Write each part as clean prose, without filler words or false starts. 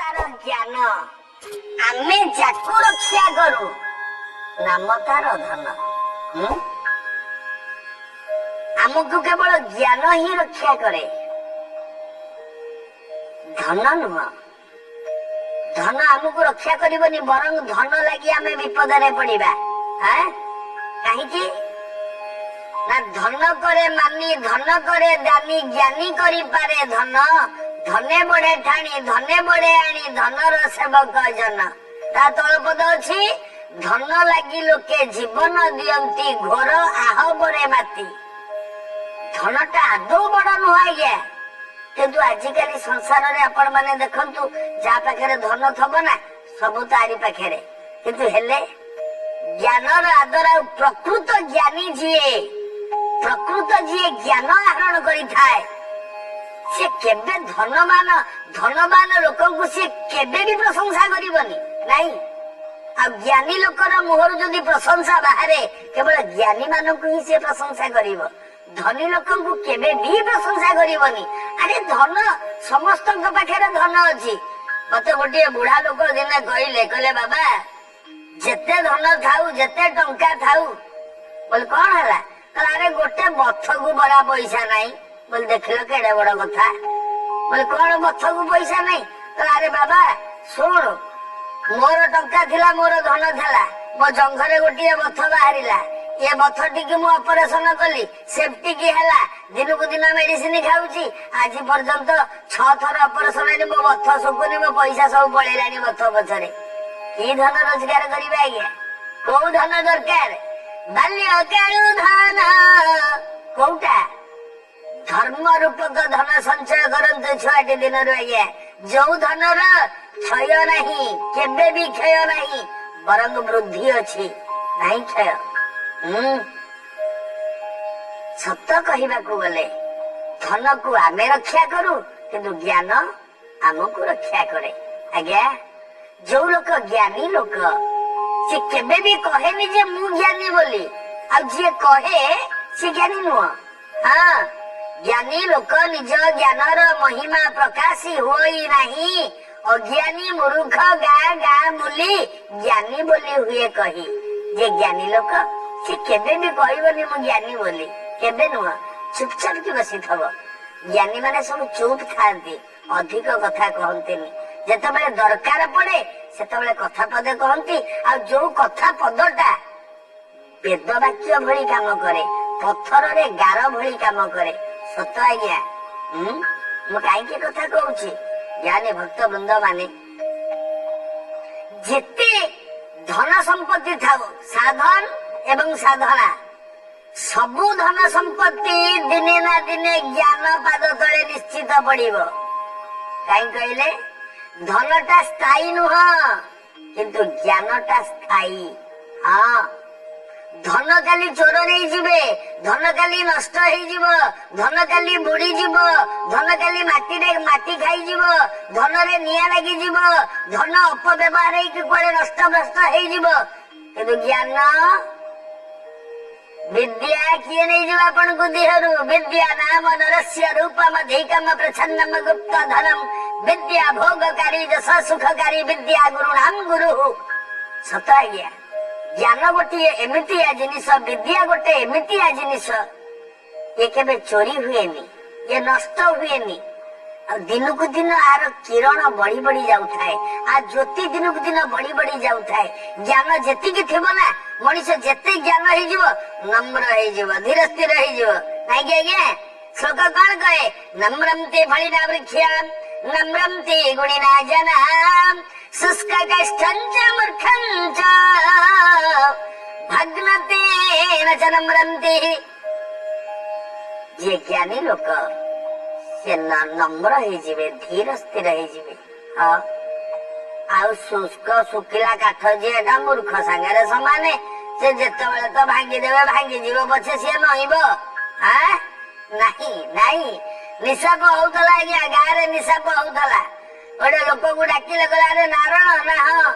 तार ज्ञान आमे जाकू रक्षा करू नाम तार धन। आमको केवल ज्ञान ही रक्षा करे, धन नुह। धन आमको रक्षा करबनी, बरं धन लगी आमे विपद रे पड़िबा। कहीं ना धन करे मानी, धन करे दानी, ज्ञानी करी पारे धन। धने बड़े ठाणी, धने बड़े आनी, धनर सेवक जन। ता तलपद अछि, धन लगी लोके जीवन दियंती, घोर आह बरे माती। धनटा आदौ बड़ नुह गया, किंतु आजिकल संसार रे आपण माने देखंतु जा पाखरे धन थब ना सब तारी पाखरे, किंतु हेले ज्ञानर आदर प्रकृत ज्ञानी जीए, प्रकृत जीए ज्ञान आहरण करि थाए, से केबे धनवान लोकंकु से केबे भी प्रशंसा करिवनी नाही। आ ज्ञानी लोकर मुहर जदि प्रशंसा बाहरे केवल ज्ञानी मानकु ही से प्रशंसा करिवो, धनी लोकंकु केबे भी प्रशंसा करिवनी। अरे धन समस्त पाखरे धन अछि। मते गोटे बुढ़ा लोक दिने कहले बाबा जेते धन थाउ, जेते टंका थाउ, बोल कौन हला, अरे गोटे बथ को बड़ा पैसा नहीं। बोल देखल केड़े बड़ कथा, बोले कौन बथ को पैसा नहीं। अरे बाबा सुन, मोर टंका थिला, मोर धन थिला, मो जंघरे गोटे बथ बाहरिला, ये बथ टी मु ऑपरेशन कली, सेफ्टी की हैला, दिन को दिन मेडिसिन खाऊची, आज पर्यंत 6 थर ऑपरेशन है, मो बथ सुकुनी, मो पैसा सब पळेलानी बथ पछरे। की धन रोजगार करिबा आज्ञा, को धन दरकार, बाल्य कालु धन कोटा धर्म रूपक धन संचय करते छुआटी दिन आज्ञा। जो धनर क्षय नहीं, केबे भी क्षय नहीं, बरं वृद्धि अच्छी नहीं क्षय। सत कहवाकू गले धन को आमे रक्षा करू, किंतु ज्ञान आमको रक्षा करे। आज्ञा जो लोक ज्ञानी लोक से केबे भी कहेनी जे मु ज्ञानी बोली, आ जे कहे से ज्ञानी नुह। हाँ, ज्ञानी लोक निज ज्ञानर महिमा प्रकाशी होई नहीं, अज्ञानी मूर्ख गा गा मुली ज्ञानी बोली हुए कही। जे ज्ञानी लोक से केबे भी कहबनी मु ज्ञानी बोली, केबे नुह, चुपचाप की बसी थब। ज्ञानी माने सब चुप थांती, अधिक कथा कहंतीनी, जेतेबेले दरकार पड़े सेतेबेले कथा पदे कहंती। आ जो कथा पदटा वेद वाक्य भली काम करे, पत्थर रे गार भली काम करे। सत आज्ञा, मु काईके कथा कहूची, ज्ञानी भक्त वृंद माने जेते धन संपत्ति थाउ, साधन एवं साधना, सबु धन संपत्ति दिने ना दिने ज्ञान पाद तले निश्चित पड़िबो। काई कहले धनटा स्थायी नुह, किंतु ज्ञानटा स्थायी। हाँ, धन काली चोर नहीं जीवे, धन काली नष्ट हो जीव, धन काली बुड़ी जीव, धन काली माटी रे माटी खाई जीव, धन रे निया लगी जीव, धन अपव्यवहार होइके कोले नष्ट भ्रष्ट हो जीव, किंतु ज्ञान विद्या किए नहीं जीव आपण को देहरु। विद्या नाम नरस्य रूपम अधिकम प्रच्छन्नम गुप्त धनम, विद्या भोगकारी जस सुखकारी, विद्या गुरु नाम गुरु। सत आज्ञा, ज्ञान गोटे एमितिया जिनिस, विद्या गोटे एमितिया जिनिस, ये केबे चोरी हुएनी, ये नष्ट हुएनी। दिन को दिन आर किरण बढ़ी बढ़ी जाउथाए, आ ज्योति दिन को दिन बढ़ी बढ़ी जाउथाए। ज्ञान जेतिकी थिबो ना, मनीष जेते ज्ञान हो जीव, नम्र हो जीव, धीर स्थिर हो जीव। नहीं आज्ञा, श्लोक कौन कहे, नम्रंते फलिना वृक्षाम, नम्रंते गुणिना जनाम, शुष्क कष्टं च मूर्खं च भग्नते न च नम्रंते। जे ज्ञानी लोक से नम्र हो जीवे, धीर स्थिर हो जीवे। हाँ, आउ शुष्क शुकिला काठ जेटा मूर्ख सांगरे समाने, से जेतेबेले तो भांगी देवे, भांगी जीव पछे सी नईब। हाँ, नहीं नहीं, निशाप होउतला आज्ञा, गारे निशाप होउतला। गोटे लोक को डाकिले कहला, अरे नारायण ना, हाँ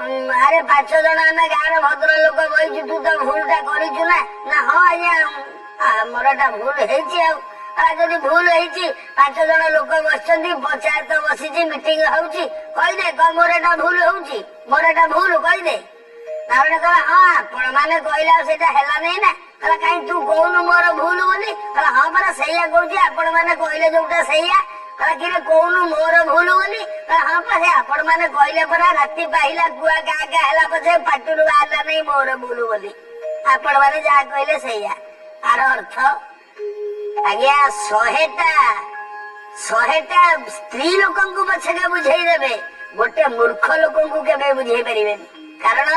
अरे 5 जन आम गाँव भद्र लोक बही, तू तो भूलटा करूँ ना। हाँ आज्ञा, मोरटा भूल है, ଯଦି ଭୁଲ ହେଇଛି 5 ଜଣ ଲୋକ ବସିଛନ୍ତି, ପଞ୍ଚାୟତ ବସିଛି, ମିଟିଂ ହଉଛି, କହିଦେ ମୋର ଏଟା ଭୁଲ ହଉଛି, ମୋର ଏଟା ଭୁଲ କହିଦେ। ତାପରେ କହିଲା ହଁ ଆପଣ ମାନେ କହିଲେ ଆଉ ସେଇଟା ହେଲାନି ନା। କହିଲା କାହିଁ ତୁ କହୁନୁ ମୋର ଭୁଲ ବୋଲି। କହିଲା ହଁ ପରା ସେଇଆ କହୁଛି, ଆପଣ ମାନେ କହିଲେ ଯୋଉଟା ସେଇଆ। କହିଲା କିରେ କହୁନୁ ମୋର ଭୁଲ ବୋଲି। କହିଲା ହଁ ପା ସେ ଆପଣ ମାନେ କହିଲେ ପରା ରାତି ପାହିଲା କୁଆ ଗାଁ ଗାଁ ହେଲା ପଛେ ପାଟିରୁ ବାହାରିଲା ନାହିଁ ମୋର ଭୁଲ ବୋଲି। ଆପଣ ମାନେ ଯାହା କହିଲେ ସେଇଆ। ତାର ଅର୍ଥ ଆଜ୍ଞା 100ଟା ସ୍ତ୍ରୀ ଲୋକଙ୍କୁ ପଛକେ ବୁଝେଇ ଦେବେ, ଗୋଟେ ମୂର୍ଖ ଲୋକଙ୍କୁ କେବେ ବୁଝେଇ ପାରିବେନି। କାରଣ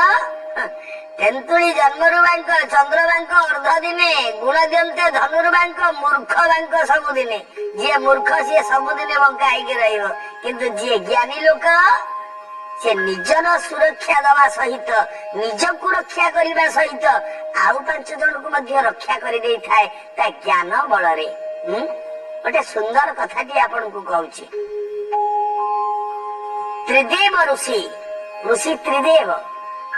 ତେନ୍ତୁଳି ଜନ୍ମରୁ ବାଙ୍କ, ଚନ୍ଦ୍ରବାଙ୍କ ଅର୍ଧ ଦିନେ, ଗୁଣ ଦିଅନ୍ତେ ଧନୁର୍ବାଙ୍କ, ମୂର୍ଖ ବାଙ୍କ ସବୁଦିନେ। ଯିଏ ମୂର୍ଖ ସିଏ ସବୁଦିନେ ବଙ୍କା ହେଇକି ରହିବ, କିନ୍ତୁ ଯିଏ ଜ୍ଞାନୀ ଲୋକ ସେ ନିଜର ସୁରକ୍ଷା ଦବା ସହିତ, ନିଜକୁ ରକ୍ଷା କରିବା ସହିତ ଆଉ 5 ଜଣଙ୍କୁ ମଧ୍ୟ ରକ୍ଷା କରିଦେଇଥାଏ ତା ଜ୍ଞାନ ବଳରେ। ଗୋଟେ ସୁନ୍ଦର କଥାଟି ଆପଣଙ୍କୁ କହୁଛି। ତ୍ରିଦେବ ଋଷି ତ୍ରିଦେବ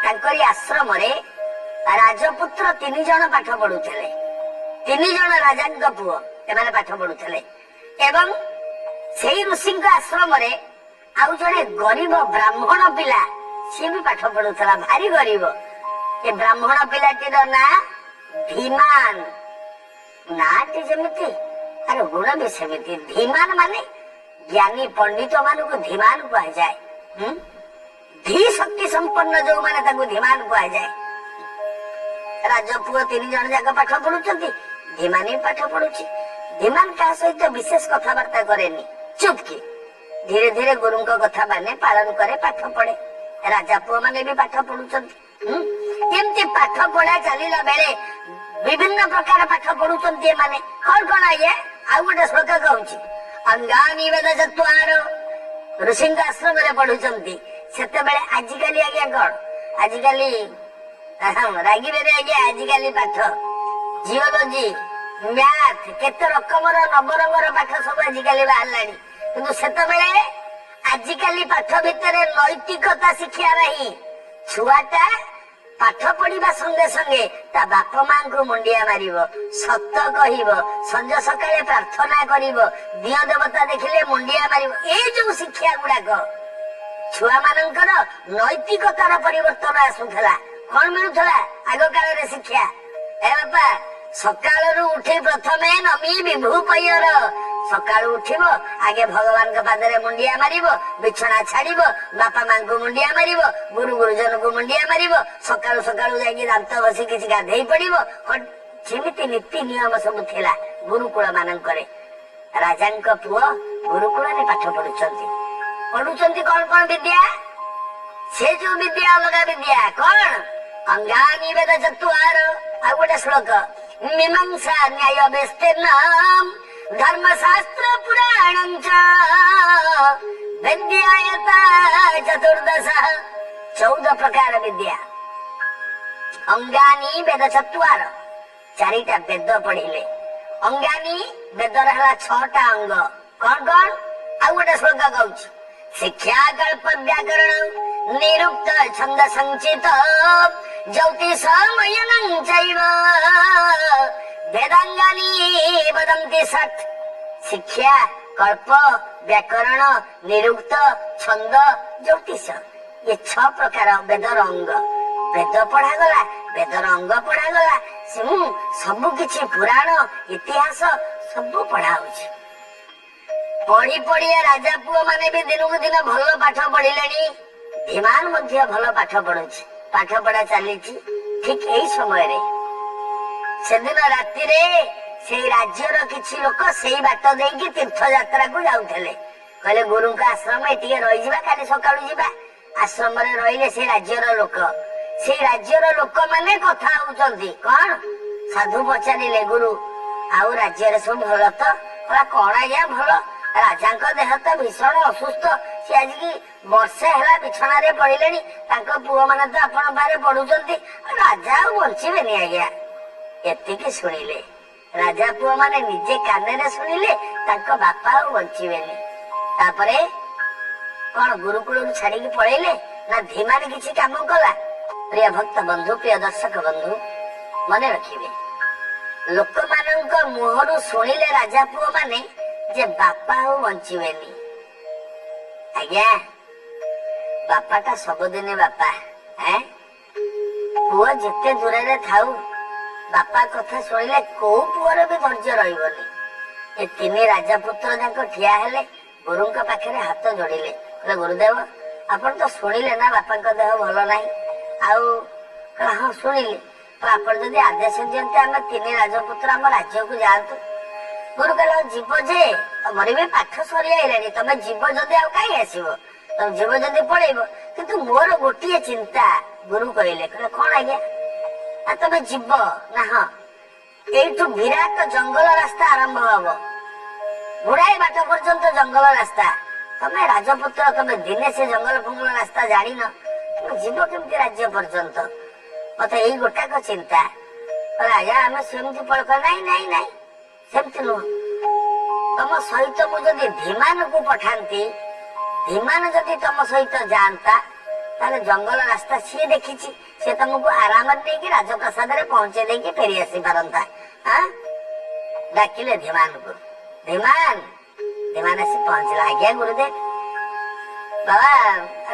ତାଙ୍କରି ଆଶ୍ରମରେ ରାଜପୁତ୍ର 3 ଜଣ ପାଠ ପଢୁଥିଲେ। 3 ଜଣ ରାଜାଙ୍କ ପୁଅ ଏମାନେ ପାଠ ପଢୁଥିଲେ। ଏବଂ ସେଇ ଋଷିଙ୍କ ଆଶ୍ରମରେ ଆଉ ଜଣେ ଗରିବ ବ୍ରାହ୍ମଣ ପିଲା ସିଏ ବି ପାଠ ପଢୁଥିଲା, ଭାରି ଗରିବ। ଏ ବ୍ରାହ୍ମଣ ପିଲାଟିର ନାଁ ଧୀମାନ। ନାଁଟି ଯେମିତି ଆରେ ଗୁଣ ବି ସେମିତି। ଧୀମାନ ମାନେ ଜ୍ଞାନୀ ପଣ୍ଡିତ ମାନଙ୍କୁ ଧୀମାନ କୁହାଯାଏ। ଧୀ ଶକ୍ତି ସମ୍ପନ୍ନ ଯୋଉମାନେ ତାଙ୍କୁ ଧୀମାନ କୁହାଯାଏ। ରାଜପୁଅ 3 ଜଣ ଯାକ ପାଠ ପଢୁଛନ୍ତି, ଧୀମାନ ବି ପାଠ ପଢୁଛି। ଧୀମାନ କାହା ସହିତ ବିଶେଷ କଥାବାର୍ତ୍ତା କରେନି, ଚୁପ୍ କି ଧୀରେ ଧୀରେ ଗୁରୁଙ୍କ କଥା ମାନେ ପାଳନ କରେ, ପାଠ ପଢେ। ରାଜା ପୁଅ ମାନେ ବି ପାଠ ପଢୁଛନ୍ତି। ଏମିତି ପାଠ ପଢା ଚାଲିଲା ବେଳେ ବିଭିନ୍ନ ପ୍ରକାର ପାଠ ପଢୁଛନ୍ତି ଏମାନେ। କଣ ଆଜ୍ଞା ଆଉ ଗୋଟେ ଶ୍ଲୋକ କହୁଛି, ଅଙ୍ଗାନି ବେଦ ଚତ୍ୱାର ଋଷିଙ୍କ ଆଶ୍ରମରେ ପଢୁଛନ୍ତି। ସେତେବେଳେ ଆଜିକାଲି ଆଜ୍ଞା କଣ, ଆଜିକାଲି ରାଗିବେନି ଆଜ୍ଞା, ଆଜିକାଲି ପାଠ ଜିଓଲୋଜି, ମ୍ୟାଥ, କେତେ ରକମର ନବରଙ୍ଗର ପାଠ ସବୁ ଆଜିକାଲି ବାହାରିଲାଣି। କିନ୍ତୁ ସେତେବେଳେ ଆଜିକାଲି ପାଠ ଭିତରେ ନୈତିକତା ଶିକ୍ଷା ନାହିଁ। ଛୁଆଟା ପାଠ ପଢିବା ସଙ୍ଗେ ସଙ୍ଗେ ତା ବାପା ମାଙ୍କୁ ମୁଣ୍ଡିଆ ମାରିବ, ସତ କହିବ, ସଞ୍ଜ ସକାଳେ ପ୍ରାର୍ଥନା କରିବ, ଦିଅ ଦେବତା ଦେଖିଲେ ମୁଣ୍ଡିଆ ମାରିବ। ଏଇ ଯୋଉ ଶିକ୍ଷା ଗୁଡାକ ଛୁଆ ମାନଙ୍କର ନୈତିକତାର ପରିବର୍ତ୍ତନ ଆସୁଥିଲା। କଣ ମିଳୁଥିଲା ଆଗ କାଳରେ ଶିକ୍ଷା? ଏ ବାପା ସକାଳରୁ ଉଠି ପ୍ରଥମେ ନମି ବିଭୁ ପୟର, ସକାଳୁ ଉଠିବ ଆଗେ ଭଗବାନଙ୍କ ପାଦରେ ମୁଣ୍ଡିଆ ମାରିବ, ବିଛଣା ଛାଡିବ, ବାପା ମାଙ୍କୁ ମୁଣ୍ଡିଆ ମାରିବ, ଗୁରୁ ଗୁରୁଜନଙ୍କୁ ମୁଣ୍ଡିଆ ମାରିବ, ସକାଳୁ ସକାଳୁ ଯାଇକି ଦାନ୍ତ ବସି କିଛି ଗାଧେଇ ପଡିବ। ଯେମିତି ନୀତି ନିୟମ ସବୁ ଥିଲା ଗୁରୁକୁଳ ମାନଙ୍କରେ। ରାଜାଙ୍କ ପୁଅ ଗୁରୁକୁଳରେ ପାଠ ପଢୁଛନ୍ତି। କଣ ବିଦ୍ୟା? ସେ ଯୋଉ ବିଦ୍ୟା ଅଲଗା ବିଦ୍ୟା। କଣ? ଅଙ୍ଗାନି ବେଦ ଚତ୍ୱାର। ଆଉ ଗୋଟେ ଶ୍ଲୋକ, ମୀମାଂସା ନ୍ୟାୟ ବିସ୍ତୀର୍ଣ୍ଣମ୍ ଧର୍ମଶାସ୍ତ୍ର ପୁରାଣଞ୍ଚ ବିଦ୍ୟାୟତା ଚତୁର୍ଦଶ। 14 ପ୍ରକାର ବିଦ୍ୟା। ଅଙ୍ଗାନି ବେଦ ଚତ୍ୱାର, 4ଟା ବେଦ ପଢିଲେ। ଅଙ୍ଗାନି ବେଦର ହେଲା 6ଟା ଅଙ୍ଗ। କଣ? ଆଉ ଗୋଟେ ଶ୍ଲୋକ କହୁଛି, ଶିକ୍ଷା କଳ୍ପ ବ୍ୟାକରଣ ନିରୁକ୍ତ ଛନ୍ଦ ସଂଚିତ ଜ୍ୟୋତିଷ ମୟନଂ ଚୈବ ବେଦାଙ୍ଗାନି ବଦନ୍ତି ଷଟ୍। ଶିକ୍ଷା, କଳ୍ପ, ବ୍ୟାକରଣ, ନିରୁକ୍ତ, ଛନ୍ଦ, ଜ୍ୟୋତିଷ, ଏ 6 ପ୍ରକାର ବେଦର ଅଙ୍ଗ। ବେଦ ପଢାଗଲା, ବେଦର ଅଙ୍ଗ ପଢାଗଲା, ସବୁ କିଛି ପୁରାଣ ଇତିହାସ ସବୁ ପଢା ହଉଛି। ପଢି ପଢି ରାଜା ପୁଅ ମାନେ ବି ଦିନକୁ ଦିନ ଭଲ ପାଠ ପଢିଲେଣି। ଧୀମାନ ମଧ୍ୟ ଭଲ ପାଠ ପଢୁଛି। ପାଠ ପଢା ଚାଲିଛି। ଠିକ ଏଇ ସମୟରେ ସେଦିନ ରାତିରେ ସେଇ ରାଜ୍ୟର କିଛି ଲୋକ ସେଇ ବାଟ ଦେଇକି ତୀର୍ଥଯାତ୍ରାକୁ ଯାଉଥିଲେ। କହିଲେ ଗୁରୁଙ୍କ ଆଶ୍ରମ ଟିକେ ରହିଯିବା, କାଲି ସକାଳୁ ଯିବା। ଆଶ୍ରମରେ ରହିଲେ ସେ ରାଜ୍ୟର ଲୋକ। ସେଇ ରାଜ୍ୟର ଲୋକମାନେ କଥା ହଉଛନ୍ତି। କଣ? ସାଧୁ ପଚାରିଲେ, ଗୁରୁ ଆଉ ରାଜ୍ୟରେ ସବୁ ଭଲ ତ? କଣ ଆଜ୍ଞା ଭଲ? ରାଜାଙ୍କ ଦେହ ତ ଭୀଷଣ ଅସୁସ୍ଥ, ସେ ଆଜିକି ବର୍ଷେ ହେଲା ବିଛଣାରେ ପଡିଲେଣି। ତାଙ୍କ ପୁଅ ମାନେ ତ ଆପଣ ପାଖରେ ପଢୁଛନ୍ତି, ରାଜା ଆଉ ବଞ୍ଚିବେନି ଆଜ୍ଞା। ଏତିକି ଶୁଣିଲେ ରାଜା ପୁଅ ମାନେ ନିଜେ କାନରେ ଶୁଣିଲେ ତାଙ୍କ ବାପା ଆଉ ବଞ୍ଚିବେନି। ତାପରେ କଣ ଗୁରୁକୁଳରୁ ଛାଡିକି ପଳେଇଲେ ନା ଧୀମାନ କିଛି କାମ କଲା? ପ୍ରିୟ ଭକ୍ତ ବନ୍ଧୁ, ପ୍ରିୟ ଦର୍ଶକ ବନ୍ଧୁ, ମନେ ରଖିବେ लोक मान मुहरु शुणिले राजा पुओ माने जे बापा ଆଉ ବଞ୍ଚିବେନି। ଆଜ୍ଞା ବାପାଟା ସବୁଦିନେ ବାପା। ପୁଅ ଯେତେ ଦୂରରେ ଥାଉ ବାପା କଥା ଶୁଣିଲେ କୋଉ ପୁଅର ବି ଧୈର୍ଯ୍ୟ ରହିବନି। ଏ ତିନି ରାଜପୁତ୍ର ଯାକ ଠିଆ ହେଲେ ଗୁରୁଙ୍କ ପାଖରେ ହାତ ଯୋଡ଼ିଲେ, କହିଲେ ଗୁରୁଦେବ ଆପଣ ତ ଶୁଣିଲେ ନା ବାପାଙ୍କ ଦେହ ଭଲ ନାହିଁ। ଆଉ ହଁ ଶୁଣିଲି, ଆପଣ ଯଦି ଆଦେଶ ଦିଅନ୍ତେ ଆମେ ତିନି ରାଜପୁତ୍ର ଆମ ରାଜ୍ୟକୁ ଯାଆନ୍ତୁ। ଗୁରୁ କହିଲେ ଯିବ ଯେ ତମର ବି ପାଠ ସରିଆଇଲାଣି, ତମେ ଯିବ ଯଦି ଆଉ କାହିଁ ଆସିବ, ତମେ ଯିବ ଯଦି ପଳେଇବ। କିନ୍ତୁ ମୋର ଗୋଟିଏ ଚିନ୍ତା। ଗୁରୁ କହିଲେ କଣ ଆଜ୍ଞା? ତମେ ଯିବ ନା? ହଁ, ଏଇଠୁ ବିରାଟ ଜଙ୍ଗଲ ରାସ୍ତା ଆରମ୍ଭ ହବ, ଗୁଡାଏ ବାଟ ପର୍ଯ୍ୟନ୍ତ ଜଙ୍ଗଲ ରାସ୍ତା। ତମେ ରାଜପୁତ୍ର, ତମେ ଦିନେ ସେ ଜଙ୍ଗଲ ଫଙ୍ଗଲ ରାସ୍ତା ଜାଣିନ, ତମେ ଯିବ କେମିତି ରାଜ୍ୟ ପର୍ଯ୍ୟନ୍ତ? ମତେ ଏଇ ଗୋଟାକ ଚିନ୍ତା। ଆଜ୍ଞା ଆମେ ସେମିତି ନାଇଁ ନାଇଁ ନାଇଁ ସେମିତି ନୁହଁ। ତମ ସହିତ ମୁଁ ଯଦି ଧୀମାନଙ୍କୁ ପଠାନ୍ତି, ଧୀମାନ ଯଦି ତମ ସହିତ ଯାଆନ୍ତା, ତାହେଲେ ଜଙ୍ଗଲ ରାସ୍ତା ସିଏ ଦେଖିଛି, ସେ ତମକୁ ଆରାମରେ ନେଇକି ରାଜପ୍ରାସାଦରେ ପହଞ୍ଚେଇ ଦେଇକି ଫେରି ଆସି ପାରନ୍ତା। ଡାକିଲେ ଧୀମାନଙ୍କୁ। ଧୀମାନ ଆସି ପହଞ୍ଚିଲା। ଆଜ୍ଞା ଗୁରୁଦେବ, ବାବା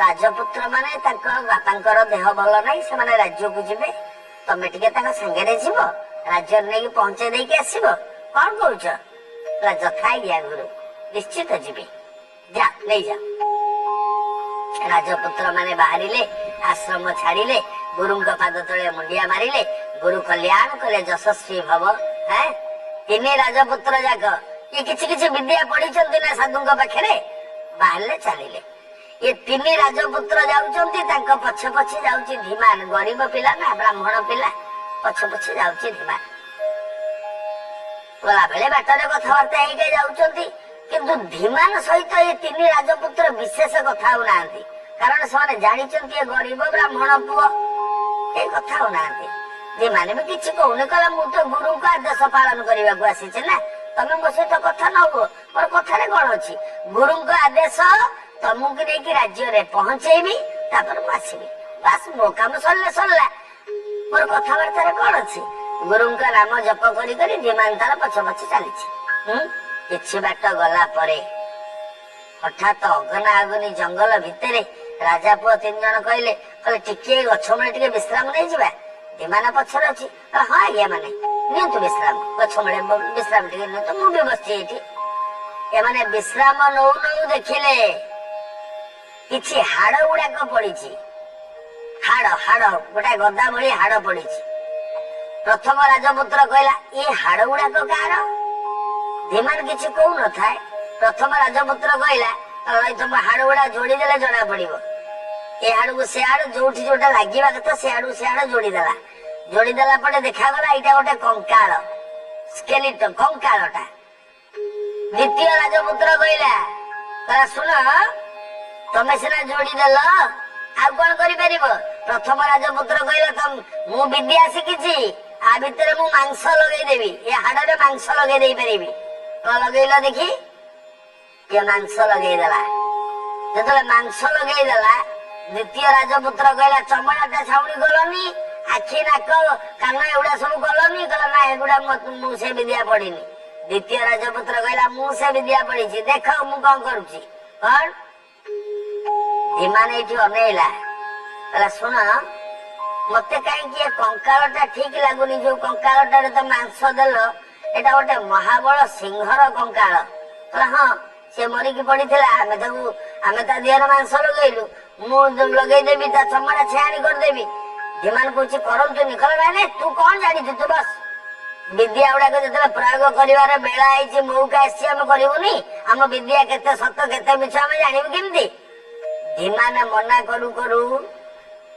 ରାଜପୁତ୍ର ମାନେ ତାଙ୍କ ବାପାଙ୍କର ଦେହ ଭଲ ନାହିଁ, ସେମାନେ ରାଜ୍ୟକୁ ଯିବେ, ତମେ ଟିକେ ତାଙ୍କ ସାଙ୍ଗରେ ଯିବ, ରାଜ୍ୟରେ ନେଇକି ପହଞ୍ଚେଇ ଦେଇକି ଆସିବ, କଣ କହୁଛ? ଯଥା ଆଜ୍ଞା ଗୁରୁ, ନିଶ୍ଚିତ ଯିବି, ଯା ନେଇଯାଅ। ରାଜପୁତ୍ର ମାନେ ବାହାରିଲେ, ଆଶ୍ରମ ଛାଡିଲେ, ଗୁରୁଙ୍କ ପାଦ ତଳେ ମୁଣ୍ଡିଆ ମାରିଲେ, ଗୁରୁ କଲ୍ୟାଣ କଲେ, ଯଶସ୍ୱୀ ଭବ। ତିନି ରାଜପୁତ୍ର ଯାକ ଇଏ କିଛି କିଛି ବିଦ୍ୟା ପଢିଛନ୍ତି ନା ସାଧୁଙ୍କ ପାଖରେ, ବାହାରିଲେ ଚାଲିଲେ। ଏ ତିନି ରାଜପୁତ୍ର ଯାଉଛନ୍ତି, ତାଙ୍କ ପଛେ ପଛେ ଯାଉଛି ଧୀମାନ। ଗରିବ ପିଲା ନା, ବ୍ରାହ୍ମଣ ପିଲା, ପଛେ ପଛେ ଯାଉଛି ଧୀମାନ। ଗଲାବେଳେ ବାଟରେ କଥାବାର୍ତ୍ତା ହେଇକି ଯାଉଛନ୍ତି, କିନ୍ତୁ ଧୀମାନ ସହିତ ଏ ତିନି ରାଜପୁତ୍ର ବିଶେଷ କଥା ହଉନାହାନ୍ତି, କାରଣ ସେମାନେ ଜାଣିଛନ୍ତି ଏ ଗରିବ ବ୍ରାହ୍ମଣ ପୁଅ, ଏ କଥା ହଉନାହାନ୍ତି। ଧୀମାନ ବି କିଛି କହୁନି, କହିଲା ମୁଁ ତ ଗୁରୁଙ୍କ ଆଦେଶ ପାଳନ କରିବାକୁ ଆସିଛି ନା, ତମେ ମୋ ସହିତ କଥା ନ ହୁଅ, ମୋର କଥାରେ କଣ ଅଛି? ଗୁରୁଙ୍କ ଆଦେଶ, ତମକୁ ନେଇକି ରାଜ୍ୟରେ ପହଞ୍ଚେଇବି, ତାପରେ ମୁଁ ଆସିବି, ବାସ୍ ମୋ କାମ ସରିଲେ ସରିଲା, ମୋର କଥାବାର୍ତ୍ତାରେ କଣ ଅଛି? ଗୁରୁଙ୍କ ନାମ ଜପ କରି କରି ଧୀମାନ ତାର ପଛ ପଛେ ଚାଲିଛି। କିଛି ବାଟ ଗଲା ପରେ ହଠାତ୍ ଅଗନା ଅଗନି ଜଙ୍ଗଲ ଭିତରେ ରାଜା ପୁଅ ତିନି ଜଣ କହିଲେ ଟିକେ ଗଛ ମୂଳେ ଟିକେ ବିଶ୍ରାମ ନେଇଯିବା। ଧୀମାନ ପଛରେ ଅଛି, ହଁ ଆଜ୍ଞା ମାନେ ନିଅନ୍ତୁ ବିଶ୍ରାମ, ଗଛ ମୂଳେ ବିଶ୍ରାମ ଟିକେ ନିଅନ୍ତୁ, ମୁଁ ବି ବସିଛି ଏଇଠି। ଏମାନେ ବିଶ୍ରାମ ନଉ ନଉ ଦେଖିଲେ କିଛି ହାଡ ଗୁଡାକ ପଡିଛି, ହାଡ ଗୋଟାଏ ଗଦା ଭଳି ହାଡ ପଡିଛି। ପ୍ରଥମ ରାଜପୁତ୍ର କହିଲା ଏ ହାଡ ଗୁଡାକ କାହାର? ଧୀମାନ କିଛି କହୁନଥାଏ। ପ୍ରଥମ ରାଜପୁତ୍ର କହିଲା ତମ ହାଡ ଗୁଡା ଯୋଡିଦେଲେ ଜଣା ପଡିବ, ଏ ହାଡକୁ ସେ ହାଡ, ଯୋଉଠି ଯୋଉଟା ଲାଗିବା କଥା ସେ ହାଡକୁ ସେ ହାଡ ଯୋଡିଦେଲା। ଯୋଡିଦେଲା ପରେ ଦେଖାଗଲା ଏଇଟା ଗୋଟେ କଙ୍କାଳ, ସ୍କେଲିଟନ, କଙ୍କାଳଟା। ଦ୍ୱିତୀୟ ରାଜପୁତ୍ର କହିଲା ଶୁଣ, ତମେ ସିନା ଯୋଡିଦେଲ, ଆଉ କଣ କରିପାରିବ? ପ୍ରଥମ ରାଜପୁତ୍ର କହିଲା ମୁଁ ବିଦ୍ୟା ଶିଖିଛି, ଆ ଭିତରେ ମୁଁ ମାଂସ ଲଗେଇଦେବି, ଏ ହାଡରେ ମାଂସ ଲଗେଇ ଦେଇ ପାରିବି। କଣ ଲଗେଇଲ ଦେଖି? କିଏ ମାଂସ ଲଗେଇଦେଲା। ଯେତେବେଳେ ମାଂସ ଲଗେଇଦେଲା, ଦ୍ୱିତୀୟ ରାଜପୁତ୍ର କହିଲା ଚମଡାଟା ଛାଉଣି କଲନି, ଆଖି ନାକ କାନ ଏଗୁଡା ସବୁ କଲନି? କହିଲା ନା ଏଗୁଡା ମୁଁ ସେ ବିଦ୍ୟା ପଢିନି। ଦ୍ୱିତୀୟ ରାଜପୁତ୍ର କହିଲା ମୁଁ ସେ ବିଦ୍ୟା ପଢିଛି, ଦେଖ ମୁଁ କଣ କରୁଛି। କଣ? ଧୀମାନ ଏଇଠି ଅନେଇଲା, କହିଲା ଶୁଣ, ମତେ କାହିଁକି ଏ କଙ୍କାଳଟା ଠିକ ଲାଗୁନି, ଯୋଉ କଙ୍କାଳଟାରେ ତ ମାଂସ ଦେଲ ଏଟା ଗୋଟେ ମହାବଳ ସିଂହର କଙ୍କାଳ। କହିଲା ହଁ, ସେ ମରିକି ପଡିଥିଲା, ଆମେ ତା ଦେହରେ ମାଂସ ଲଗେଇଲୁ, ମୁଁ ଲଗେଇଦେବି, ତା ଚମଡା ଛେଆଣି କରିଦେବି। ଧୀମାନ କହୁଛି କରନ୍ତୁନି। କହିଲା ନାଇଁ ତୁ କଣ ଜାଣିଛୁ, ତୁ ବସ। ବିଦ୍ୟା ଗୁଡାକ ଯେତେବେଳେ ପ୍ରୟୋଗ କରିବାର ବେଳା ହେଇଛି, ମଉକା ଆସିଛି, ଆମେ କରିବୁନି? ଆମ ବିଦ୍ୟା କେତେ ସତ କେତେ ମିଛ ଆମେ ଜାଣିବୁ କେମିତି? ଧୀମାନ ମନା କରୁ କରୁ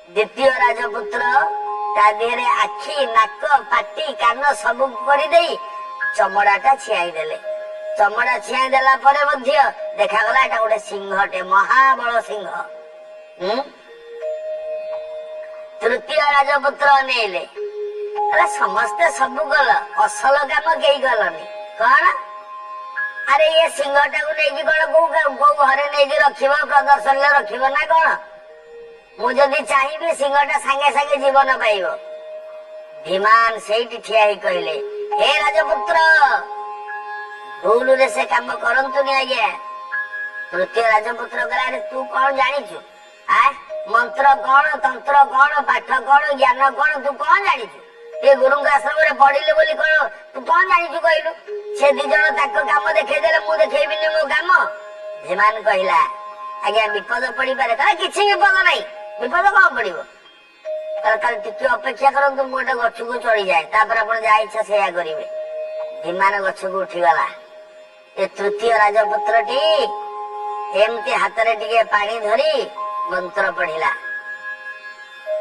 ଦ୍ୱିତୀୟ ରାଜପୁତ୍ର ତା ଦେହରେ ଆଖି ନାକ ପାଟି କାନ ସବୁ କରିଦେଇ ଚମଡାଟା ଛିଆଇ ଦେଲେ। ଚମଡା ଛିଆଇ ଦେଲା ପରେ ମଧ୍ୟ ଦେଖାଗଲା ଏଟା ଗୋଟେ ସିଂହଟେ, ମହାବଳ ସିଂହ। ତୃତୀୟ ରାଜପୁତ୍ର ଅନେଇଲେ, ସମସ୍ତେ ସବୁ କଲ, ଅସଲ କାମ କେହି କଲନି। କଣ? ଆରେ ଇଏ ସିଂହଟାକୁ ନେଇକି କଣ କୋଉ ଘରେ ନେଇକି ରଖିବ, ପ୍ରଦର୍ଶନୀରେ ରଖିବ ନା କଣ? ମୁଁ ଯଦି ଚାହିଁବି ସିଂହଟା ସାଙ୍ଗେ ସାଙ୍ଗେ ଜୀବନ ପାଇବ। ଧୀମାନ ସେଇଠି ଠିଆ ହେଇ କହିଲେ हे राजपुत्र भूल रे से काम करंतुनी आज्ञा। तृतीय राजपुत्र कहला तू कौन जानिଛୁ आ मंत्र कौन तंत्र कौन पाठ कौन ज्ञान कौन तू कौन जानिଛୁ ये गुरु आश्रम रे पढ़िले बोली कौन तू कौन जानिଛୁ कहलु। से दी जण ताको काम देखैदेले मु देखैबिनी मो काम। धीमान कहला आज्ञा विपद पड़ी पारे। कहला किछि विपद नहीं विपद कौन पड़िबो कल टिके अपेक्षा करंतु मु एटा गछ को चढ़ी जाए तापर आपण जा इच्छा सेया करिवे। धीमान गछ को उठी गला। ए तृतीय राजपुत्रटी एमती हाथ रे टिके पानी धरी मंत्र पढ़िला।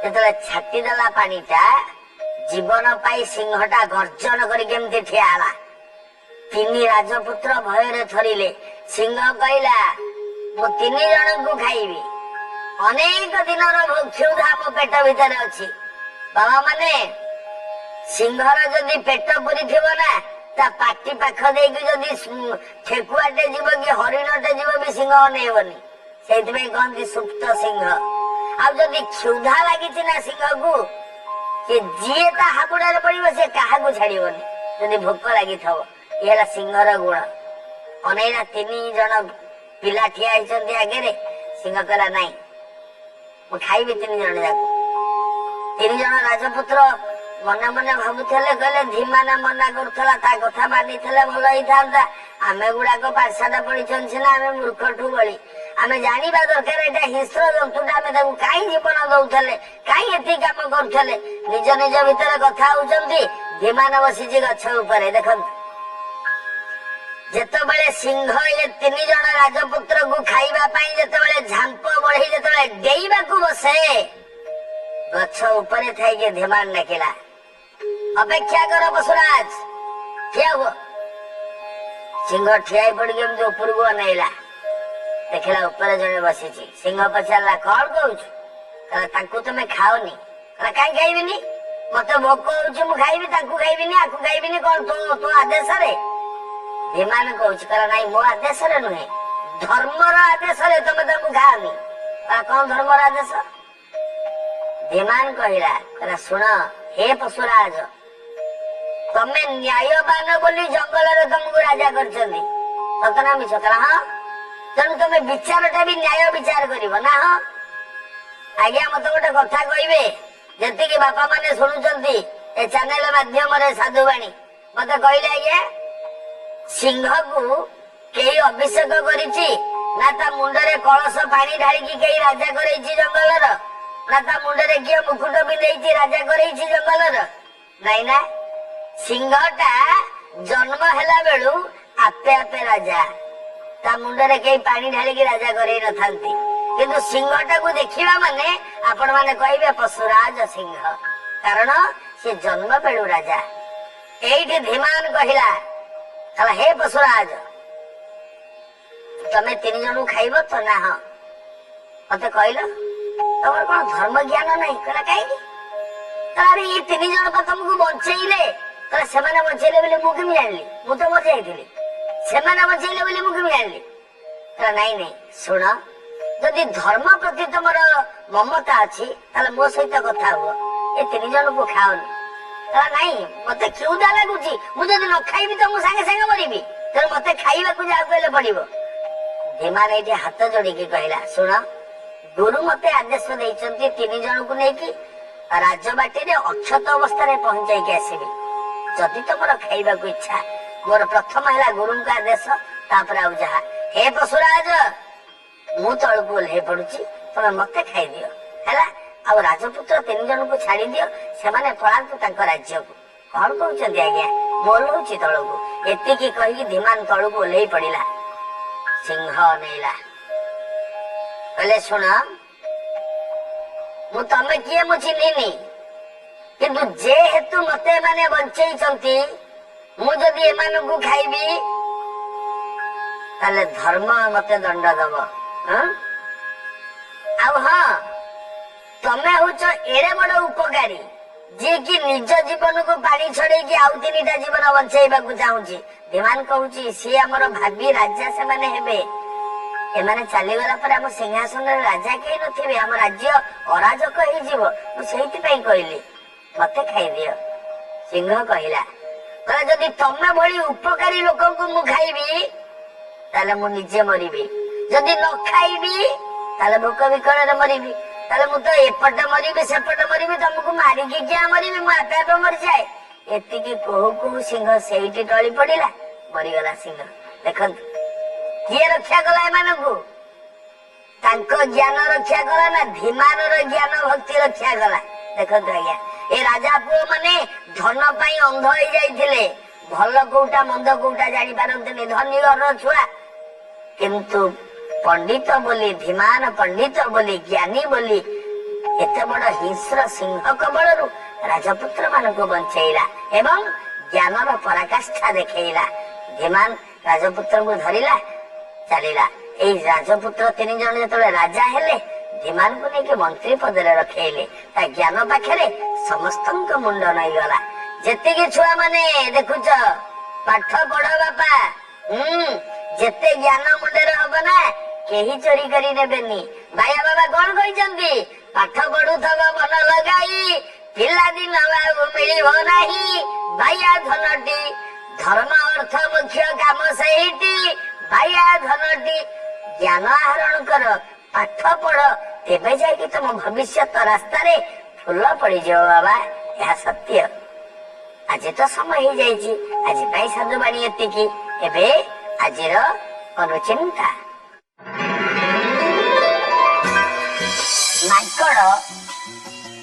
जेतले छाटी देला पानीटा जीवन पाई सिंहटा गर्जन करी केमती ठिया हला। तीन राजपुत्र भय रे थरिले। सिंह कहला मु तीन जन को खाइबी अनेक दिन क्षुधा मो पेट भीतर अच्छी। बाबा माने सिंहर जदि पेट पूरी थिबो ना ता पाटी पाख देकी जदि ठेकुआटे जीव कि हरिणटे जीव भी सिंह अनेबनी सेति में कहंती सुप्त सिंह। आ जदि क्षुधा लागिछि ना सिंह को से जीए ता हाकुड़ारे पड़िबो से काहा को छाड़िबोनी जदि भोक लागि थबो। एला सिंहर गुण। अनेला तीन जन पिला ठिया हिचंती आगे रे। सिंह कहला नाही मु खाइबी तीन जन जाक। तीन जन राजपुत्र मने मने भाबुथले कहले धीमान मना करथला ता कथा मानिथले भलो ही थांता। आमे गुडा को पाठशाला पढिछन छिना आमे मूर्खठू बळी आमे जानिबा दरकार एटा हिंस्र जंतुटा आमे ताकू काई जीवन दउथले काई एती काम करथले। निज निज भीतर कथा होचंती। धीमान बसिछि गछ ऊपर देखंत जेतबेले सिंह ये तीन जन राजपुत्र को खाइबा पाई जेतबेले झांप बढी जेतबेले डेइबा को बसे गछ ऊपर थाई के धीमान डाकिला अपेक्षा करो बसुराज ठिया हो। सिंह ठिया पड़ के ऊपर को अनेला देखला ऊपर जने बसिछि। सिंह पचारला कौन कहूछु कहला ताकू तमे खाओनी। कहला काई खाइबिनी मते भोक होउछ मु खाइबी ताकू खाइबिनी आकू खाइबिनी कोन तो आदेश रे। धीमान कहूछ कहला नाही मो आदेश रे नुहे धर्मर आदेश रे तमे ताकू खाओनी। कहला कोन धर्मर आदेश। धीमान कहला कहला सुन हे पशुराज तमे न्यायवान बोली जंगल रे तुमको राजा करछंदी सतना मिछ। कहला हां तेणु तमे विचारटा भी न्याय विचार करिवो ना। हां आज्ञा मते गोटे कथा कहिबे जति के बापा माने सुनुचंती ए चैनल माध्यम रे साधुवाणी मते कहले आज्ञा सिंह को केही अभिषेक करिछि ना ता मुंडरे कलश पानी ढाळी की केही राजा करैछि जंगलर ना ता मुंडरे किए मुकुट बिंदैछि राजा करैछि जंगलर नाही ना। सिंहटा जन्म हेला बेलू आपे आपे राजा ता मुंडरे केही पानी ढाळी की राजा करै न थांती। किंतु सिंहटा को देखिबा माने आपण माने कहबे पशुराज सिंह कारण से जन्म बेलू राजा। एइठी धीमान कहिला कहला हे पशुराज तमे तीन जन खाइबो तो ना। हां मते कहलो तमर कोन धर्म ज्ञान नहीं। कहला काई तारे ये तीन जन पर तुमको बंचैले कहला सेमाने बंचैले बोले मु केम जानली मु तो मर जाइथिली सेमाने बंचैले बोले मु केम जानली। कहला नहीं नहीं सुन जदि धर्म प्रति तुमर ममता अछि ताले मो सहित कथा हो ए तीन जन को खाओनी। कहला नहीं मते क्षुधा लागुची मु जदि न खाइबी तो मु संगे संगे मरिबी त मते खाइबा को जा कहले पड़िबो। धीमान एठी हाथ जोड़ी के कहला सुन गुरु मते आदेश दैचंती तीन जन को नै कि राजबाटी रे अक्षत अवस्था रे पहुंचाई के आसीबी। जदि तुमर खाइबा को इच्छा मोर प्रथम हैला गुरु का आदेश तापर आउ जहा। हे पशुराज मु तळ को ले पडुची तमे मते खाइ दियो हैला आ राजपुत्र तीन जन को छाड़ी दियो से माने पळांतु तांक राज्य को। कोन कहउछंती आज्ञा मोल होची तळ को एति की कहि धीमान तळ को ले पडिला। सिंह नेला कहले सुन मु तमे किए मु चिन्हिनी किंतु जे हेतु मते माने बंचई चंती मु जदि एमान को खाइबी ताले धर्म मते दंड दब। हां आउ हां तमे होच एड़े बड़ उपकारी जे कि निज जीवन को पानी छड़े कि आउ तीनटा जीवन बंचाइबा को चाहूची। धीमान कहूची सी हमर भाभी राजा से माने हेबे एमाने चली गला पर हम सिंहासन रे राजा के नथिबे हम राज्य अराजक हे जीव मु सेहिति पई कहली मते खाइ दियो। सिंह कहिला କହିଲା ଯଦି ତମେ ଭଳି ଉପକାରୀ ଲୋକଙ୍କୁ ମୁଁ ଖାଇବି ତାହେଲେ ମୁଁ ନିଜେ ମରିବି, ଯଦି ନ ଖାଇବି ତାହେଲେ ଭୋକ ବିକଳରେ ମରିବି, ତାହେଲେ ମୁଁ ତ ଏପଟେ ମରିବି ସେପଟେ ମରିବି, ତମକୁ ମାରିକି କିଆ ମରିବି, ମୁଁ ଆପେ ଆପେ ମରିଯାଏ। ଏତିକି କହୁ କହୁ ସିଂହ ସେଇଠି ଟଳି ପଡିଲା, ମରିଗଲା ସିଂହ। ଦେଖନ୍ତୁ କିଏ ରକ୍ଷା କଲା ଏମାନଙ୍କୁ? ତାଙ୍କ ଜ୍ଞାନ ରକ୍ଷା କଲା ନା ଧୀମାନର ଜ୍ଞାନ ଭକ୍ତି ରକ୍ଷା କଲା? ଦେଖନ୍ତୁ ଆଜ୍ଞା, ଏ ରାଜା ପୁଅ ମାନେ ଧନ ପାଇଁ ଅନ୍ଧ ହେଇଯାଇଥିଲେ, ଭଲ କୋଉଟା ମନ୍ଦ କୋଉଟା ଜାଣିପାରନ୍ତିନି, ଧନୀ ଘରର ଛୁଆ। କିନ୍ତୁ ପଣ୍ଡିତ ବୋଲି, ଧୀମାନ ପଣ୍ଡିତ ବୋଲି, ଜ୍ଞାନୀ ବୋଲି ଏତେ ବଡ ହିଂସ୍ର ସିଂହ କବଳରୁ ରାଜପୁତ୍ର ମାନଙ୍କୁ ବଞ୍ଚେଇଲା ଏବଂ ଜ୍ଞାନର ପରାକାଷ୍ଠା ଦେଖେଇଲା। ଧୀମାନ ରାଜପୁତ୍ରଙ୍କୁ ଧରିଲା, ଚାଲିଲା। ଏଇ ରାଜପୁତ୍ର 3 ଜଣ ଯେତେବେଳେ ରାଜା ହେଲେ, ଧୀମାନଙ୍କୁ ନେଇକି ମନ୍ତ୍ରୀ ପଦରେ ରଖେଇଲେ। ତା ଜ୍ଞାନ ପାଖରେ ସମସ୍ତଙ୍କ ମୁଣ୍ଡ ନେଇଗଲା। ଯେତିକି ଛୁଆ ମାନେ ଦେଖୁଛ, ପାଠ ପଢ ବାପା, ଯେତେ ଜ୍ଞାନ ମୁଣ୍ଡରେ ହବ ନା କେହି ଚୋରି କରି ନେବେନି। ଭାଇଆ ବାବା କଣ କହିଛନ୍ତି? ପାଠ ପଢୁଥବ ମନ ଲଗାଇ, ପିଲାଦିନ ଆଉ ମିଳିବ ନାହିଁ ବାଇଆ ଧନଟି, ଧର୍ମ ଅର୍ଥ ମୁଖ୍ୟ କାମ ସେଇଟି ବାଇଆ ଧନଟି। ଜ୍ଞାନ ଆହରଣ କର, ପାଠ ପଢ, ତେବେ ଯାଇକି ତମ ଭବିଷ୍ୟତ ରାସ୍ତାରେ ଫୁଲ ପଡିଯିବ ବାବା। ଏହା ସତ୍ୟ। ଆଜି ତ ସମୟ ହେଇଯାଇଛି, ଆଜି ପାଇଁ ସାଧୁବାଣୀ ଏତିକି। ଏବେ ଆଜିର ଅନୁଚିନ୍ତା। ମାଙ୍କଡ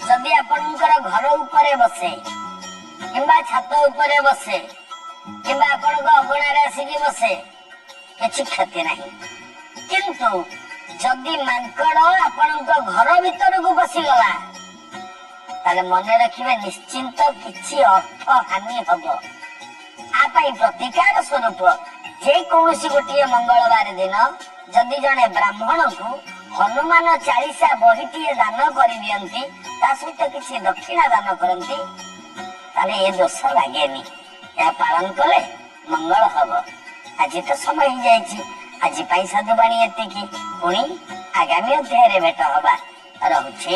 ଯଦି ଆପଣଙ୍କର ଘର ଉପରେ ବସେ କିମ୍ବା ଛାତ ଉପରେ ବସେ କିମ୍ବା ଆପଣଙ୍କ ଅଗଣାରେ ଆସିକି ବସେ, କିଛି କ୍ଷତି ନାହିଁ। କିନ୍ତୁ ଯଦି ମାଙ୍କଡ ଆପଣଙ୍କ ଘର ଭିତରକୁ ପଶିଗଲା ତାହେଲେ ମନେ ରଖିବେ ନିଶ୍ଚିନ୍ତ କିଛି ଅର୍ଥ ହାନି ହବ। ଆ ପାଇଁ ପ୍ରତିକାର ସ୍ୱରୂପ ଯେକୌଣସି ଗୋଟିଏ ମଙ୍ଗଳବାର ଦିନ ଯଦି ଜଣେ ବ୍ରାହ୍ମଣକୁ ହନୁମାନ ଚାଳିଶା ବହିଟିଏ ଦାନ କରିଦିଅନ୍ତି, ତା ସହିତ କିଛି ଦକ୍ଷିଣା ଦାନ କରନ୍ତି, ତାହେଲେ ଏ ଦୋଷ ଲାଗେନି। ଏହା ପାଳନ କଲେ ମଙ୍ଗଳ ହବ। ଆଜି ତ ସମୟ ହେଇଯାଇଛି, ଆଜି ପାଇଁ ସାଧୁବାଣୀ ଏତିକି। ପୁଣି ଆଗାମୀ ଅଧ୍ୟାୟରେ ଭେଟ ହବା। ରହୁଛି।